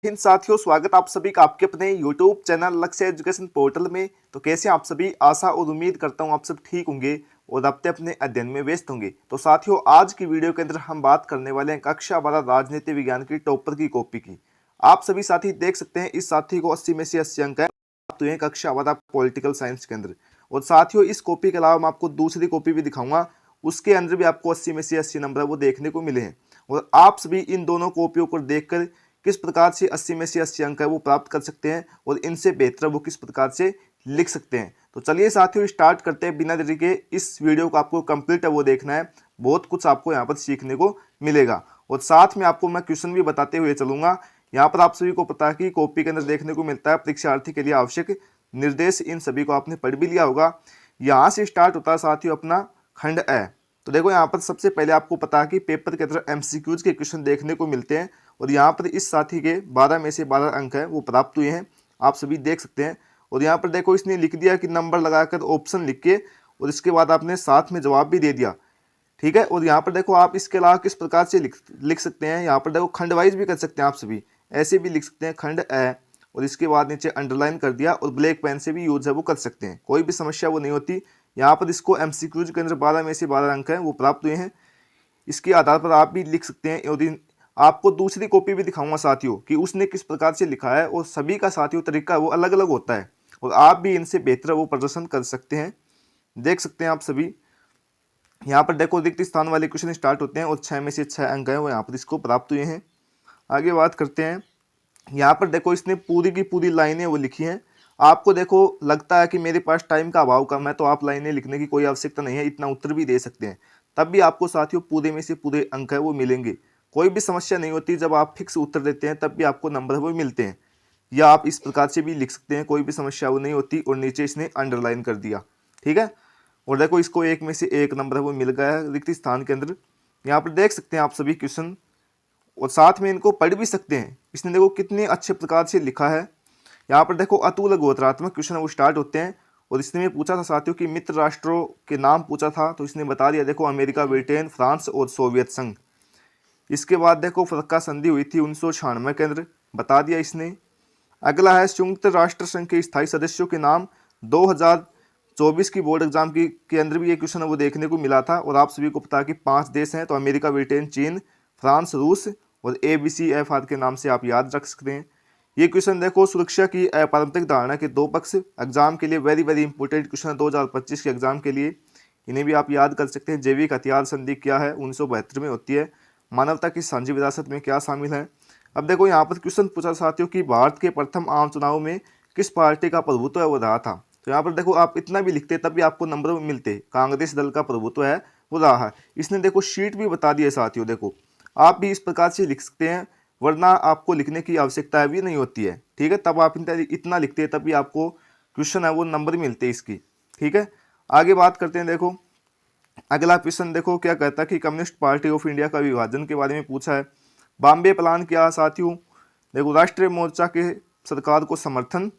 हिंद साथियों, स्वागत आप सभी का आपके अपने YouTube चैनल लक्ष्य एजुकेशन पोर्टल में। तो कैसे आप सभी, आशा और उम्मीद करता हूं आप सब ठीक होंगे और अपने अपने अध्ययन में व्यस्त होंगे। तो साथियों, आज की वीडियो के अंदर हम बात करने वाले हैं कक्षा 12 राजनीति विज्ञान की टॉपर की कॉपी की। आप सभी साथी देख सकते हैं, इस साथी को 80 में से 80 अंक है तो ये कक्षा 12 पॉलिटिकल साइंस के अंदर। और साथियों, इस कॉपी के अलावा मैं आपको दूसरी कॉपी भी दिखाऊंगा, उसके अंदर भी आपको 80 में से 80 नंबर वो देखने को मिले हैं। और आप सभी इन दोनों कॉपियों को देखकर किस प्रकार से 80 में से 80 अंक है वो प्राप्त कर सकते हैं और इनसे बेहतर वो किस प्रकार से लिख सकते हैं। तो चलिए साथियों, स्टार्ट करते हैं बिना देरी के। इस वीडियो को आपको कंप्लीट है वो देखना है, बहुत कुछ आपको यहाँ पर सीखने को मिलेगा। और साथ में आपको मैं क्वेश्चन भी बताते हुए चलूंगा। यहाँ पर आप सभी को पता है कि कॉपी के अंदर देखने को मिलता है परीक्षार्थी के लिए आवश्यक निर्देश, इन सभी को आपने पढ़ भी लिया होगा। यहाँ से स्टार्ट होता है साथियों अपना खंड ए। तो देखो, यहाँ पर सबसे पहले आपको पता है कि पेपर के अंदर एमसीक्यूज के क्वेश्चन देखने को मिलते हैं और यहाँ पर इस साथी के 12 में से 12 अंक है वो प्राप्त हुए हैं, आप सभी देख सकते हैं। और यहाँ पर देखो, इसने लिख दिया कि नंबर लगाकर ऑप्शन लिख के, और इसके बाद आपने साथ में जवाब भी दे दिया। ठीक है। और यहाँ पर देखो, आप इसके अलावा किस प्रकार से लिख सकते हैं, यहाँ पर देखो खंड वाइज भी कर सकते हैं, आप सभी ऐसे भी लिख सकते हैं खंड ए, और इसके बाद नीचे अंडरलाइन कर दिया और ब्लैक पेन से भी यूज है वो कर सकते हैं, कोई भी समस्या वो नहीं होती। यहाँ पर इसको एमसीक्यूज के अंदर 12 में से 12 अंक हैं वो प्राप्त हुए हैं, इसके आधार पर आप भी लिख सकते हैं। और आपको दूसरी कॉपी भी दिखाऊंगा साथियों कि उसने किस प्रकार से लिखा है, और सभी का साथियों तरीका वो अलग अलग होता है और आप भी इनसे बेहतर वो प्रदर्शन कर सकते हैं। देख सकते हैं आप सभी, यहाँ पर देखो रिक्त स्थान वाले क्वेश्चन स्टार्ट होते हैं और 6 में से 6 अंक हैं वो यहाँ पर इसको प्राप्त हुए हैं। आगे बात करते हैं। यहाँ पर देखो, इसने पूरी की पूरी लाइनें वो लिखी हैं। आपको देखो लगता है कि मेरे पास टाइम का अभाव कम है तो आप लाइनें लिखने की कोई आवश्यकता नहीं है, इतना उत्तर भी दे सकते हैं, तब भी आपको साथियों पूरे में से पूरे अंक है वो मिलेंगे। कोई भी समस्या नहीं होती, जब आप फिक्स उत्तर देते हैं तब भी आपको नंबर वो मिलते हैं। या आप इस प्रकार से भी लिख सकते हैं, कोई भी समस्या वो नहीं होती। और नीचे इसने अंडरलाइन कर दिया। ठीक है। और देखो, इसको 1 में से 1 नंबर है वो मिल गया है रिक्त स्थान के अंदर। यहाँ पर देख सकते हैं आप सभी क्वेश्चन, और साथ में इनको पढ़ भी सकते हैं। इसने देखो कितने अच्छे प्रकार से लिखा है। यहाँ पर देखो, अतुल गोत्रात्मक क्वेश्चन वो स्टार्ट होते हैं। और इसने में पूछा था साथियों कि मित्र राष्ट्रों के नाम पूछा था, तो इसने बता दिया, देखो अमेरिका, ब्रिटेन, फ्रांस और सोवियत संघ। इसके बाद देखो, फरक्का संधि हुई थी 1996 के अंदर, बता दिया इसने। अगला है संयुक्त राष्ट्र संघ के स्थायी सदस्यों के नाम। 2024 की बोर्ड एग्जाम की के अंदर भी ये क्वेश्चन वो देखने को मिला था। और आप सभी को पता है कि 5 देश हैं, तो अमेरिका, ब्रिटेन, चीन, फ्रांस, रूस और ABCFR के नाम से आप याद रख सकते हैं। ये क्वेश्चन देखो, सुरक्षा की अपारंपरिक धारणा के 2 पक्ष, एग्जाम के लिए वेरी वेरी इंपॉर्टेंट क्वेश्चन है 2025 के एग्जाम के लिए, इन्हें भी आप याद कर सकते हैं। जैविक हथियार संधि क्या है, 1972 में होती है। मानवता की साझी विरासत में क्या शामिल है। अब देखो, यहाँ पर क्वेश्चन पूछा साथियों कि भारत के प्रथम आम चुनाव में किस पार्टी का प्रभुत्व है वो रहा था। तो यहाँ पर देखो, आप इतना भी लिखते तब भी आपको नंबर मिलते, कांग्रेस दल का प्रभुत्व है वो रहा है। इसने देखो शीट भी बता दिया साथियों, देखो आप भी इस प्रकार से लिख सकते हैं, वरना आपको लिखने की आवश्यकता भी नहीं होती है। ठीक है। तब आप इतना लिखते हैं तब भी आपको क्वेश्चन है वो नंबर मिलते हैं इसकी। ठीक है। आगे बात करते हैं। देखो अगला क्वेश्चन देखो क्या कहता है कि कम्युनिस्ट पार्टी ऑफ इंडिया का विभाजन के बारे में पूछा है। बॉम्बे प्लान क्या साथियों, देखो राष्ट्रीय मोर्चा के सरकार को समर्थन।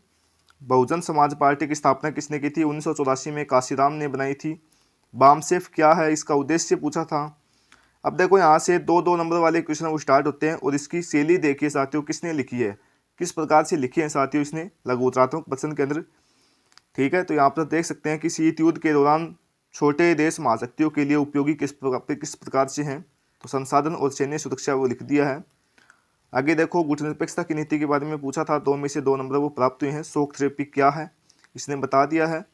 बहुजन समाज पार्टी की स्थापना किसने की थी, 1984 में काशीराम ने बनाई थी। बामसेफ क्या है, इसका उद्देश्य पूछा था। अब देखो, यहाँ से 2-2 नंबर वाले क्वेश्चन वो स्टार्ट होते हैं और इसकी शैली देखिए साथियों, किसने लिखी है, किस प्रकार से लिखी है साथियों इसने लघुत्रात्मक प्रश्न के अंदर। ठीक है। तो यहाँ पर देख सकते हैं कि शीत युद्ध के दौरान छोटे देश महाशक्तियों के लिए उपयोगी किस प्रकार से हैं। तो संसाधन और सैन्य सुरक्षा वो लिख दिया है। आगे देखो, गुटनिरपेक्षता की नीति के बारे में पूछा था, 2 में से 2 नंबर वो प्राप्त हुए हैं। शॉक थेरेपी क्या है, इसने बता दिया है।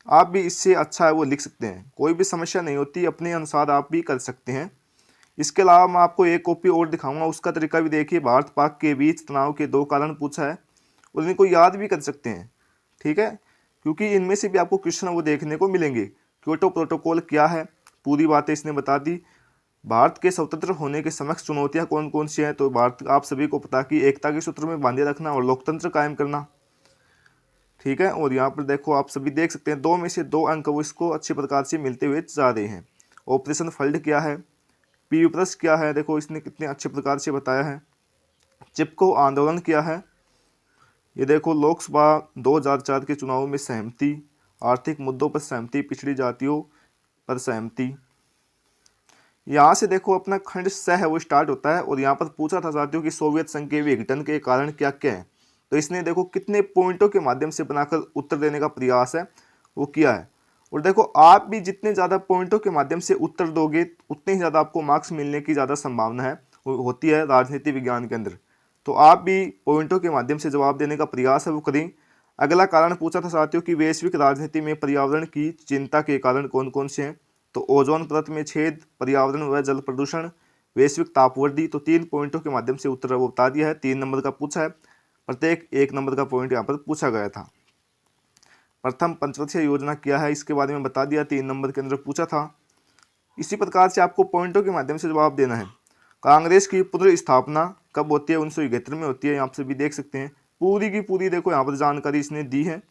आप भी इससे अच्छा है वो लिख सकते हैं, कोई भी समस्या नहीं होती, अपने अनुसार आप भी कर सकते हैं। इसके अलावा मैं आपको एक कॉपी और दिखाऊंगा, उसका तरीका भी देखिए। भारत पाक के बीच तनाव के 2 कारण पूछा है और इनको याद भी कर सकते हैं। ठीक है। क्योंकि इनमें से भी आपको क्वेश्चन वो देखने को मिलेंगे। क्योटो प्रोटोकॉल क्या है, पूरी बातें इसने बता दी। भारत के स्वतंत्र होने के समक्ष चुनौतियां कौन कौन सी हैं, तो भारत आप सभी को पता कि एकता के सूत्र में बांधे रखना और लोकतंत्र कायम करना। ठीक है। और यहाँ पर देखो, आप सभी देख सकते हैं 2 में से 2 अंक वो इसको अच्छे प्रकार से मिलते हुए जा रहे हैं। ऑपरेशन फ्लड क्या है, पी प्लस क्या है, देखो इसने कितने अच्छे प्रकार से बताया है। चिपको आंदोलन क्या है, ये देखो लोकसभा 2004 के चुनावों में सहमति, आर्थिक मुद्दों पर सहमति, पिछड़ी जातियों पर सहमति। यहाँ से देखो अपना खंड स है वो स्टार्ट होता है और यहाँ पर पूछा था साथियों कि सोवियत संघ के विघटन के कारण क्या क्या है। तो इसने देखो कितने पॉइंटों के माध्यम से बनाकर उत्तर देने का प्रयास है वो किया है। और देखो आप भी जितने ज़्यादा पॉइंटों के माध्यम से उत्तर दोगे उतने ही ज़्यादा आपको मार्क्स मिलने की ज़्यादा संभावना है होती है राजनीति विज्ञान के अंदर। तो आप भी पॉइंटों के माध्यम से जवाब देने का प्रयास है वो करें। अगला कारण पूछा था साथियों कि वैश्विक राजनीति में पर्यावरण की चिंता के कारण कौन कौन से हैं। तो ओजोन परत में छेद, पर्यावरण व जल प्रदूषण, वैश्विक तापवृद्धि। तो 3 पॉइंटों के माध्यम से उत्तर वो बता दिया है। 3 नंबर का पूछा है, प्रत्येक 1 नंबर का पॉइंट यहाँ पर पूछा गया था। प्रथम पंचवर्षीय योजना क्या है इसके बारे में बता दिया, 3 नंबर के अंदर पूछा था। इसी प्रकार से आपको पॉइंटों के माध्यम से जवाब देना है। कांग्रेस की पुनर्स्थापना कब होती है, 1971 में होती है। आप सभी देख सकते हैं पूरी की पूरी देखो यहाँ पर जानकारी इसने दी है।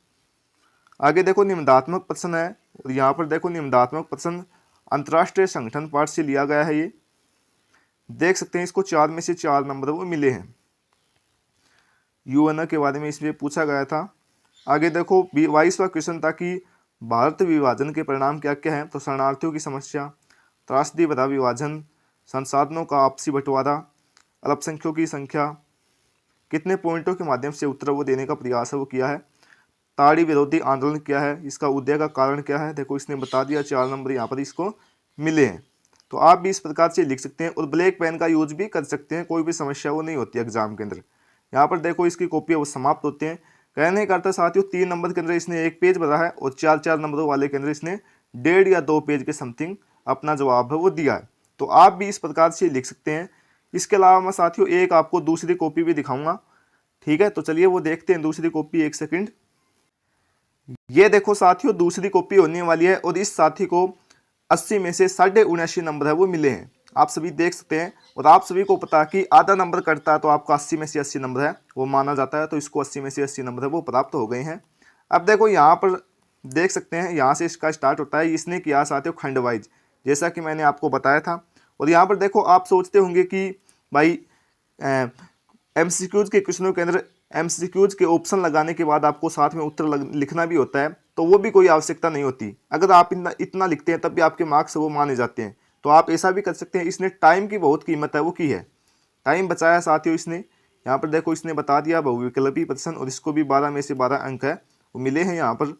आगे देखो निबंधात्मक प्रश्न है और यहाँ पर देखो निबंधात्मक प्रश्न अंतर्राष्ट्रीय संगठन पाठ से लिया गया है। ये देख सकते हैं इसको 4 में से 4 नंबर वो मिले हैं। यूएनओ के बारे में इसमें पूछा गया था। आगे देखो 22वां क्वेश्चन था कि भारत विभाजन के परिणाम क्या क्या हैं। तो शरणार्थियों की समस्या, त्रासदी भरा विभाजन, संसाधनों का आपसी बंटवारा, अल्पसंख्यकों की संख्या। कितने पॉइंटों के माध्यम से उत्तर वो देने का प्रयास है वो किया है। ताड़ी विरोधी आंदोलन क्या है, इसका उदय का कारण क्या है, देखो इसने बता दिया। 4 नंबर यहाँ पर इसको मिले हैं। तो आप भी इस प्रकार से लिख सकते हैं और ब्लैक पेन का यूज भी कर सकते हैं, कोई भी समस्या वो नहीं होती एग्जाम के अंदर। यहाँ पर देखो इसकी कॉपी वो समाप्त होते हैं। कहने का अर्थ साथियों 3 नंबर के अंदर इसने 1 पेज भरा है और 4 नंबरों वाले के अंदर इसने 1.5 या 2 पेज के समथिंग अपना जवाब है वो दिया है। तो आप भी इस प्रकार से लिख सकते हैं। इसके अलावा मैं साथियों एक आपको दूसरी कॉपी भी दिखाऊंगा, ठीक है। तो चलिए वो देखते हैं दूसरी कॉपी, 1 सेकंड। ये देखो साथियों दूसरी कॉपी होने वाली है और इस साथी को 80 में से 79.5 नंबर है वो मिले हैं। आप सभी देख सकते हैं और आप सभी को पता है कि आधा नंबर कटता है तो आपका 80 में से 80 नंबर है वो माना जाता है। तो इसको 80 में से 80 नंबर है वो प्राप्त हो गए हैं। अब देखो यहाँ पर देख सकते हैं यहाँ से इसका स्टार्ट होता है। इसने किया साथियों खंड वाइज, जैसा कि मैंने आपको बताया था। और यहाँ पर देखो आप सोचते होंगे कि भाई एमसीक्यूज के क्वेश्चनों के अंदर एमसीक्यूज के ऑप्शन लगाने के बाद आपको साथ में उत्तर लिखना भी होता है, तो वो भी कोई आवश्यकता नहीं होती। अगर आप इतना लिखते हैं तब भी आपके मार्क्स वो माने जाते हैं। तो आप ऐसा भी कर सकते हैं। इसने टाइम की बहुत कीमत है वो की है, टाइम बचाया साथियों इसने। यहाँ पर देखो इसने बता दिया बहुविकल्पी प्रश्न और इसको भी 12 में से 12 अंक है वो मिले हैं। यहाँ पर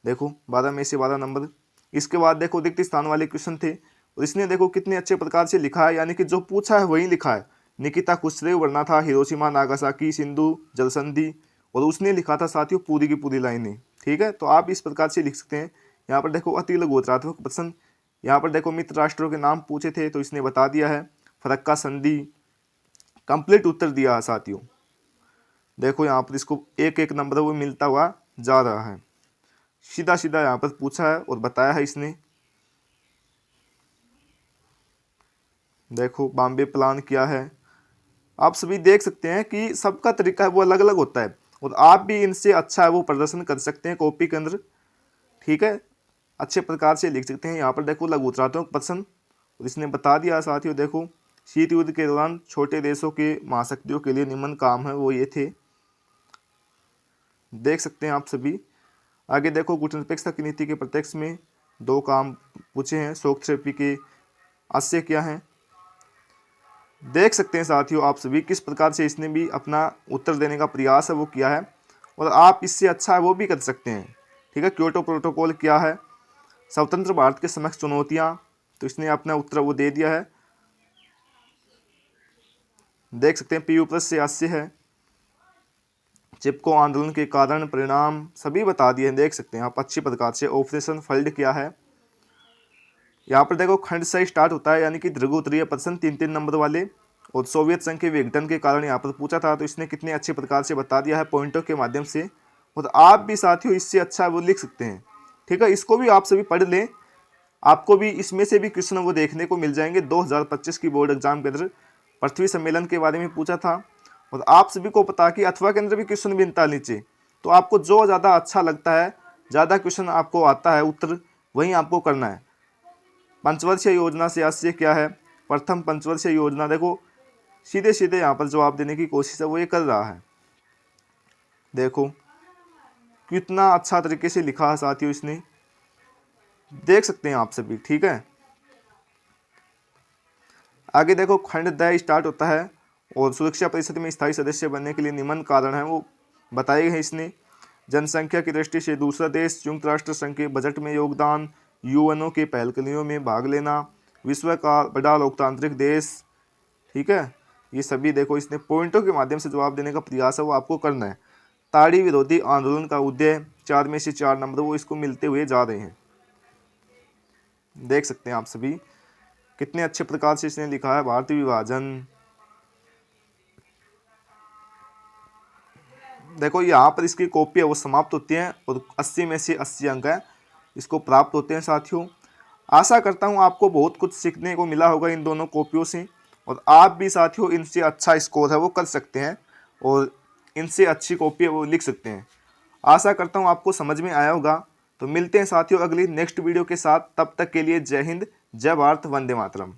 देखो 12 में से 12 नंबर। इसके बाद देखो रिक्त स्थान वाले क्वेश्चन थे और इसने देखो कितने अच्छे प्रकार से लिखा है, यानी कि जो पूछा है वही लिखा है। निकिता खुसरेव वरना था हिरोशिमा नागासाकी सिंधु जलसंधि, और उसने लिखा था साथियों पूरी की पूरी लाइनें, ठीक है। तो आप इस प्रकार से लिख सकते हैं। यहाँ पर देखो अति लघुत्रात्मक प्रश्न, यहाँ पर देखो मित्र राष्ट्रों के नाम पूछे थे तो इसने बता दिया है। फरक्का संधि, कंप्लीट उत्तर दिया है साथियों। देखो यहाँ पर इसको 1 नंबर वो मिलता हुआ जा रहा है। सीधा सीधा यहाँ पर पूछा है और बताया है इसने। देखो बॉम्बे प्लान क्या है। आप सभी देख सकते हैं कि सबका तरीका है वो अलग अलग होता है और आप भी इनसे अच्छा है वो प्रदर्शन कर सकते हैं कॉपी के अंदर, ठीक है। अच्छे प्रकार से लिख सकते हैं। यहाँ पर देखो लघुत्रात्मक प्रश्न और इसने बता दिया साथियों। देखो शीत युद्ध के दौरान छोटे देशों के महाशक्तियों के लिए निम्न काम है वो ये थे, देख सकते हैं आप सभी। आगे देखो गुटनिरपेक्षता की नीति के प्रत्यक्ष में 2 काम पूछे हैं। शोक थेरेपी के आशय क्या है, देख सकते हैं साथियों आप सभी किस प्रकार से इसने भी अपना उत्तर देने का प्रयास है वो किया है और आप इससे अच्छा है वो भी कर सकते हैं, ठीक है। क्योटो प्रोटोकॉल क्या है, स्वतंत्र भारत के समक्ष चुनौतियां, तो इसने अपना उत्तर वो दे दिया है। देख सकते हैं पीयू प्लस से आशय है। चिपको आंदोलन के कारण परिणाम सभी बता दिए हैं, देख सकते हैं आप अच्छी प्रकार से। ऑपरेशन फ्लड क्या है, यहाँ पर देखो खंड से स्टार्ट होता है, यानी कि दीर्घ उत्तरीय प्रश्न 3 नंबर वाले। और सोवियत संघ के विघटन के कारण यहाँ पर पूछा था तो इसने कितने अच्छे प्रकार से बता दिया है पॉइंटों के माध्यम से। और आप भी साथियों इससे अच्छा वो लिख सकते हैं, ठीक है। इसको भी आप सभी पढ़ लें, आपको भी इसमें से भी क्वेश्चन वो देखने को मिल जाएंगे। 2025 की बोर्ड एग्जाम के अंदर पृथ्वी सम्मेलन के बारे में पूछा था और आप सभी को पता कि अथवा के अंदर भी क्वेश्चन बनता है नीचे। तो आपको जो ज़्यादा अच्छा लगता है, ज़्यादा क्वेश्चन आपको आता है उत्तर, वही आपको करना है। पंचवर्षीय योजना से आशय क्या है, प्रथम पंचवर्षीय योजना, देखो सीधे सीधे यहाँ पर जवाब देने की कोशिश है वो ये कर रहा है। देखो कितना अच्छा तरीके से लिखा है साथियों इसने, देख सकते हैं आप सभी, ठीक है। आगे देखो खंड द स्टार्ट होता है और सुरक्षा परिषद में स्थायी सदस्य बनने के लिए निम्न कारण है वो बताए गए इसने। जनसंख्या की दृष्टि से दूसरा देश, संयुक्त राष्ट्र संघ के बजट में योगदान, यूएनओ के पहलकदमियों में भाग लेना, विश्व का बड़ा लोकतांत्रिक देश। ठीक है, ये सभी देखो इसने पॉइंटों के माध्यम से जवाब देने का प्रयास है वो आपको करना है। ताड़ी विरोधी आंदोलन का उद्देश्य 4 में से 4 नंबर वो इसको मिलते हुए जा रहे हैं। देख सकते हैं आप सभी कितने अच्छे प्रकार से इसने लिखा है। भारतीय विभाजन, देखो यहाँ पर इसकी कॉपी है वो समाप्त होती है और 80 में से 80 अंक है इसको प्राप्त होते हैं साथियों। आशा करता हूँ आपको बहुत कुछ सीखने को मिला होगा इन दोनों कॉपियों से, और आप भी साथियों इनसे अच्छा स्कोर है वो कर सकते हैं और इनसे अच्छी कॉपी है वो लिख सकते हैं। आशा करता हूँ आपको समझ में आया होगा। तो मिलते हैं साथियों अगली नेक्स्ट वीडियो के साथ, तब तक के लिए जय हिंद, जय भारत, वंदे मातरम।